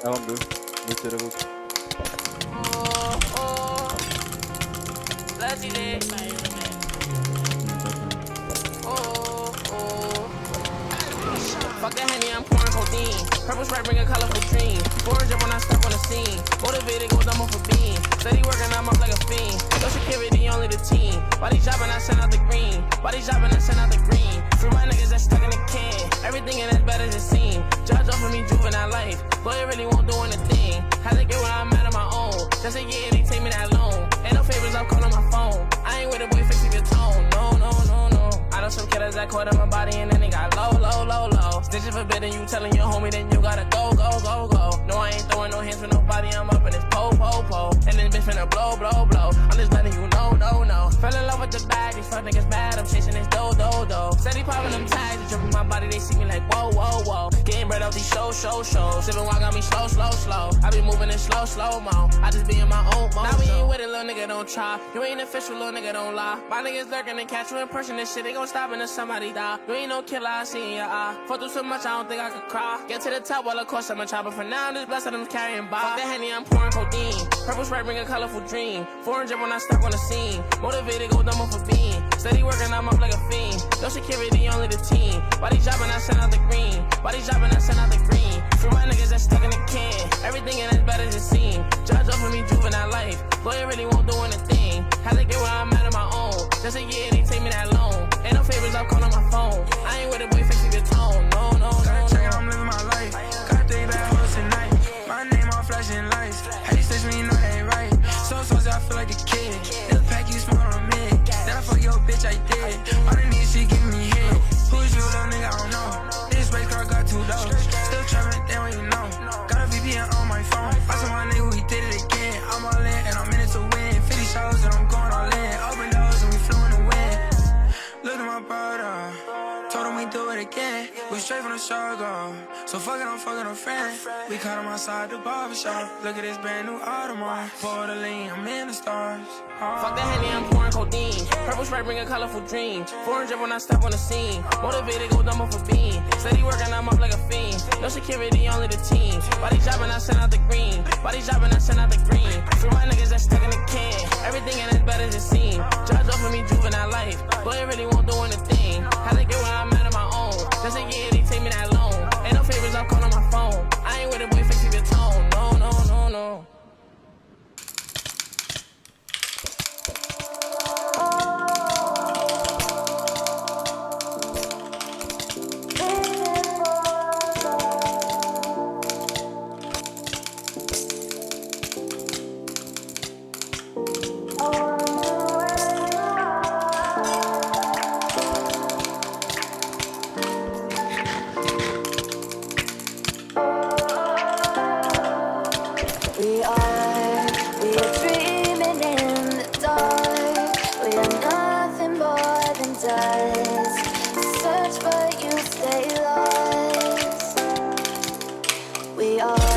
Elhamdü. Muhtere bak. Fuck that Henny, I'm pouring codeine. Purple stripe bring a colorful dream. Foreign drip when I step on the scene. Motivated, go dumb off a beam. Steady working, I'm up like a fiend. No security, only the team. Body dropping, I send out the green. Body dropping, I send out the green. Free my niggas that's stuck in the can. Everything in it better than seen. Judge off of me, juvenile life. Lawyer really won't do anything. Had to get when I'm mad on my own. Just a year, they take me that long. Ain't no favors, I'm calling my phone. I ain't with a boy fixing your tone. No, no, no, no. I know some killers that caught in my body and then they got low, low, low, low. Stitching forbidden, you telling your homie, then you gotta go, go, go, go. No, I ain't throwing no hands for nobody, I'm up in this po, po, po. And this bitch finna blow, blow, blow. I'm just letting you know, no, no. Fell in love with the bag, these fuck niggas bad, I'm chasing this do, do, do. Steady popping them tags, they dripping my body, they see me like whoa, whoa, whoa. Getting bread off these shows. Sipping wine got me slow, slow, slow. I be moving in slow, slow mo. I just be in my own mode. Now we ain't with it, little nigga, don't try. You ain't official, little nigga, don't lie. My niggas lurking and catch you in person, this shit, they gon' stop until somebody die. You ain't no killer, I see in your eye. Fuck through so much, I don't think I could cry. Get to the top, well, of course, I'm a chopper. For now, I'm just blessed that I'm carrying by. Fuck that Henny, I'm pouring codeine. Purple stripe bring a colorful dream. Foreign drip when I step on the scene. Motivated, go dumb off a beam. Steady working, I'm up like a fiend. No security, only the team. Body dropping, I send out the green. Body dropping, I send out the green. Free my niggas that's stuck in the can. Everything in it's better than seen. Judge off of me, juvenile life. Lawyer really won't do anything. Had to get where I'm at on my own. Just a year, they take me that long. Ain't no favors, I'm calling my phone. I ain't with a boy fixing your tone. No, no, no. Gotta check it, I'm living my life. Got 3 bad hoes tonight. My name all flashing lights. Hey, stage me, you know they ain't right. So I feel like a kid. This pack you smell on me. Then I fuck your bitch, I did. All the niggas, she giving me head. Who's you, little nigga, I don't know. This race car got 2 doors. Still trapping, they don't even know. Got a VPN on my phone. I saw my nigga, we did it again. I'm all in, and I'm in it to win. 50 shows, and I'm going all in. Open doors, and we flew in the wind. Look at my brother. Told him we do it again. We straight from the struggle. So fuck it, I'm fucking a friend. We caught him outside the barbershop. Look at this brand new Audemars. Pour the lean, I'm in the stars. Fuck that Henny, I'm pouring codeine. Purple stripe bring a colorful dream. Foreign drip when I step on the scene. Motivated, go dumb off a beam. Steady working, I'm up like a fiend. No security, only the team. Body dropping, I send out the green. Body dropping, I send out the green. Free my niggas that's stuck in the can. Everything in it's better than seen. Judge off of me, juvenile life. Lawyer really won't do anything. Had to get where I'm at on my own. Just a year, they take me that long. Ain't no favors, I'm calling my phone. I ain't with a boy fixing your tone. No, no, no, no. We are dreaming in the dark. We are nothing more than dust. Search but you stay lost. We are